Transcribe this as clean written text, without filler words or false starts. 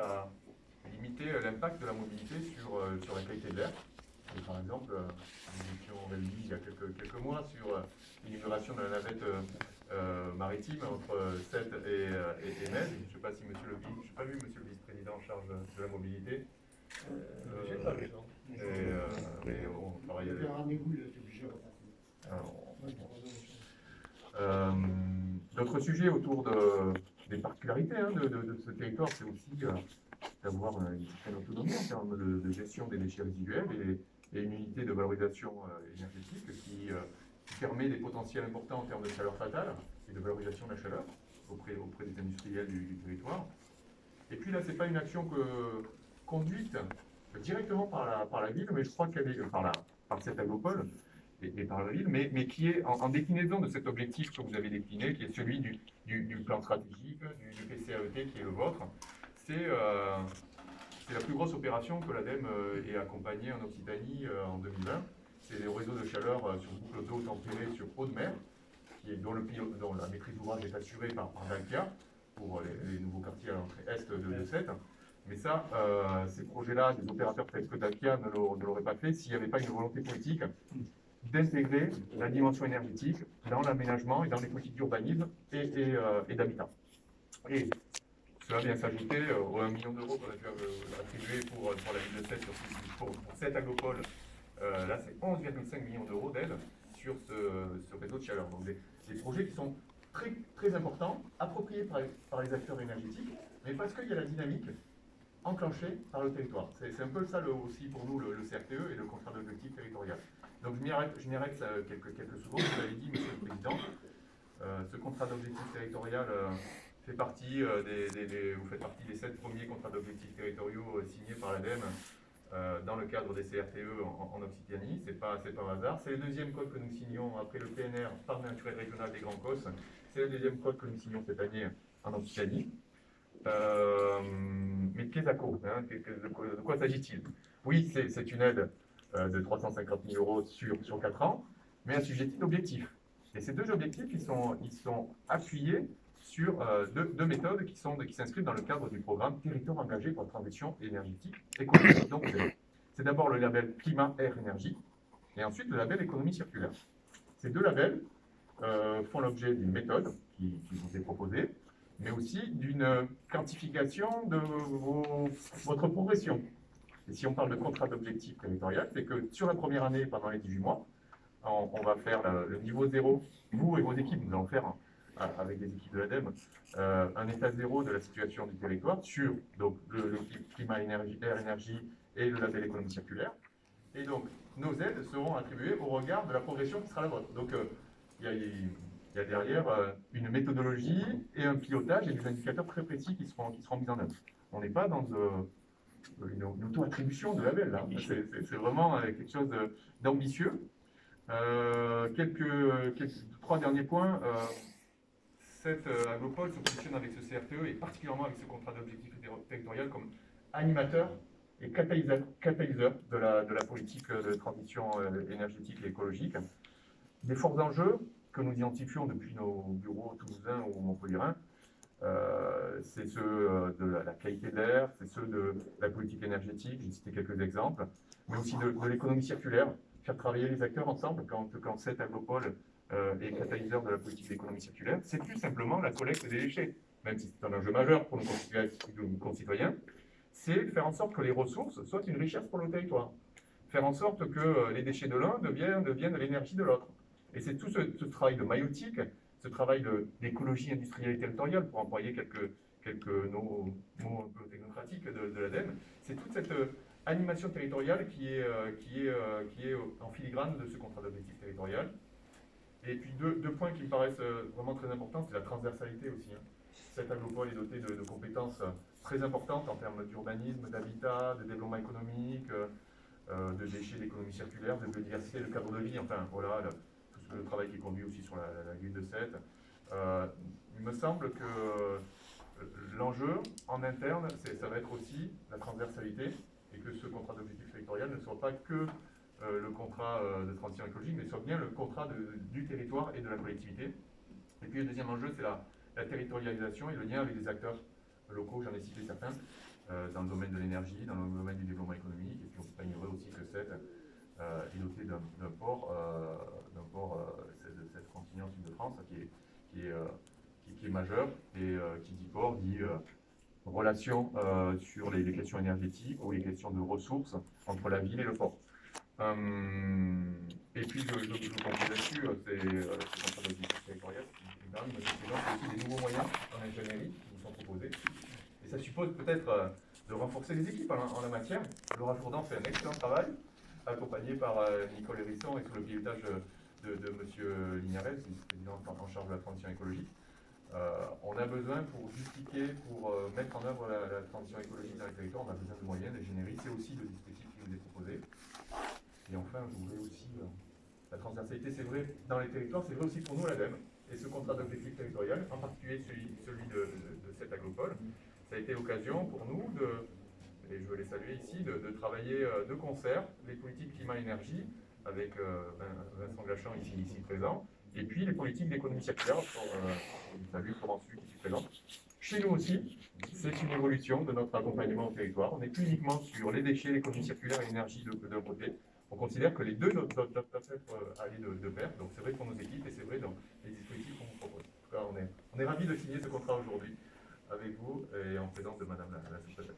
à limiter l'impact de la mobilité sur la qualité de l'air. Et par exemple, nous étions réunis il y a quelques mois sur l'inauguration de la navette maritime entre Sète et Metz. Je ne sais pas si je n'ai pas vu monsieur le vice-président en charge de la mobilité. J'ai pas vu, non. Mais on travaille avec. Rendez-vous, là, c'est obligé. D'autres sujets autour des particularités de ce territoire, c'est aussi d'avoir une certaine autonomie en termes de gestion des déchets résiduels et une unité de valorisation énergétique qui permet des potentiels importants en termes de chaleur fatale et de valorisation de la chaleur auprès des industriels du territoire. Et puis là, ce n'est pas une action conduite directement par la ville, mais je crois qu'elle est par cette agropole et par la ville, mais qui est en déclinaison de cet objectif que vous avez décliné, qui est celui du plan stratégique, du PCAET qui est le vôtre. C'est la plus grosse opération que l'ADEME ait accompagnée en Occitanie en 2020. C'est le réseau de chaleur sur boucle d'eau tempérée sur eau de mer, dont la maîtrise d'ouvrage est assurée par Dalkia pour les nouveaux quartiers à l'entrée est de Sète. Mais ça, ces projets-là, des opérateurs tels que Dalkia ne l'auraient pas fait s'il n'y avait pas une volonté politique d'intégrer la dimension énergétique dans l'aménagement et dans les politiques d'urbanisme et d'habitat. Et cela vient s'ajouter aux 1 million d'euros qu'on a pu attribuer pour la ville de Sète pour cette agropole. Là, c'est 11,5 millions d'euros d'aide sur ce réseau de chaleur. Donc des projets qui sont très, très importants, appropriés par les acteurs énergétiques, mais parce qu'il y a la dynamique enclenchée par le territoire. C'est un peu ça aussi pour nous le CRTE et le contrat d'objectif territorial. Donc je m'y arrête quelques secondes. Vous l'avez dit, Monsieur le Président, ce contrat d'objectif territorial fait partie vous faites partie des 7 premiers contrats d'objectifs territoriaux signés par l'ADEME dans le cadre des CRTE en Occitanie. C'est pas un hasard. C'est le deuxième code que nous signons après le PNR, Parc naturel régional des Grands Causses. C'est le deuxième code que nous signons cette année en Occitanie. Mais qu'est-ce hein, de quoi s'agit-il? Oui, c'est une aide de 350 000 euros sur 4 ans, mais assujettie d'objectifs. Et ces deux objectifs, ils sont appuyés sur deux méthodes qui s'inscrivent dans le cadre du programme Territoire engagé pour la transition énergétique écologique. Donc, c'est d'abord le label Climat, Air, Énergie, et ensuite le label Économie circulaire. Ces deux labels font l'objet d'une méthode qui vous est proposée, mais aussi d'une quantification de votre progression. Et si on parle de contrat d'objectif territorial, c'est que sur la première année, pendant les 18 mois, on va faire le niveau 0. Vous et vos équipes, nous allons faire, avec les équipes de l'ADEME, un état zéro de la situation du territoire sur donc, le climat, air, énergie et le label économie circulaire. Et donc, nos aides seront attribuées au regard de la progression qui sera la vôtre. Donc, il y a derrière une méthodologie et un pilotage et des indicateurs très précis qui seront mis en œuvre. On n'est pas dans une auto-attribution de label, là. C'est vraiment quelque chose d'ambitieux. Trois derniers points. Cette agropole se positionne avec ce CRTE et particulièrement avec ce contrat d'objectif territorial comme animateur et catalyseur de la politique de transition énergétique et écologique. Des forts enjeux que nous identifions depuis nos bureaux toulousains ou montpelliérains, c'est ceux de la qualité de l'air, c'est ceux de la politique énergétique, j'ai cité quelques exemples, mais aussi de l'économie circulaire, faire travailler les acteurs ensemble quand cette agropole est catalyseur de la politique d'économie circulaire. C'est plus simplement la collecte des déchets, même si c'est un enjeu majeur pour nos concitoyens, c'est faire en sorte que les ressources soient une richesse pour le territoire, faire en sorte que les déchets de l'un deviennent de l'énergie de l'autre. Et c'est tout ce travail de maïotique, ce travail d'écologie industrielle et territoriale, pour employer quelques mots un peu technocratiques de l'ADEME, c'est toute cette animation territoriale qui est en filigrane de ce contrat d'objectif territorial. Et puis deux points qui me paraissent vraiment très importants, c'est la transversalité aussi. Cette agropole est dotée de compétences très importantes en termes d'urbanisme, d'habitat, de développement économique, de déchets, d'économie circulaire, de biodiversité, de cadre de vie, enfin voilà, tout le travail qui est conduit aussi sur la ville de Sète. Il me semble que l'enjeu en interne, ça va être aussi la transversalité et que ce contrat d'objectif territorial ne soit pas que le contrat de transition écologique, mais soit bien le contrat du territoire et de la collectivité. Et puis le deuxième enjeu, c'est la territorialisation et le lien avec les acteurs locaux, j'en ai cité certains, dans le domaine de l'énergie, dans le domaine du développement économique, et puis on ne peut pas ignorer aussi que cette est dotée d'un port, de cette continuance Île-de-France qui est majeur, et qui dit port dit relation sur les questions énergétiques ou les questions de ressources entre la ville et le port. Et puis je conclue là-dessus, c'est contre la justice territoriale, c'est aussi des nouveaux moyens en ingénierie qui nous sont proposés. Et ça suppose peut-être de renforcer les équipes en la matière. Laura Jourdan fait un excellent travail, accompagné par Nicole Hérisson et sous le pilotage de M. Linares, vice-président en charge de la transition écologique. On a besoin pour justifier, pour mettre en œuvre la transition écologique dans les territoires, on a besoin de moyens, d'ingénierie, c'est aussi le dispositif qui nous est proposé. Et enfin, je voudrais aussi, la transversalité, c'est vrai dans les territoires, c'est vrai aussi pour nous l'ADEME, et ce contrat d'objectif territorial, en particulier celui de cette aglopole, ça a été l'occasion pour nous et je veux les saluer ici, de travailler de concert les politiques climat-énergie, avec Vincent Glachant ici présent, et puis les politiques d'économie circulaire, je salue Florence Hu qui est ici présente. Chez nous aussi, c'est une évolution de notre accompagnement au territoire. On n'est plus uniquement sur les déchets, l'économie circulaire et l'énergie d'un côté. On considère que les deux doivent être allés de pair. Donc c'est vrai pour nos équipes et c'est vrai dans les dispositifs qu'on vous propose. En tout cas, on est ravis de signer ce contrat aujourd'hui avec vous et en présence de Madame la sous-préfète.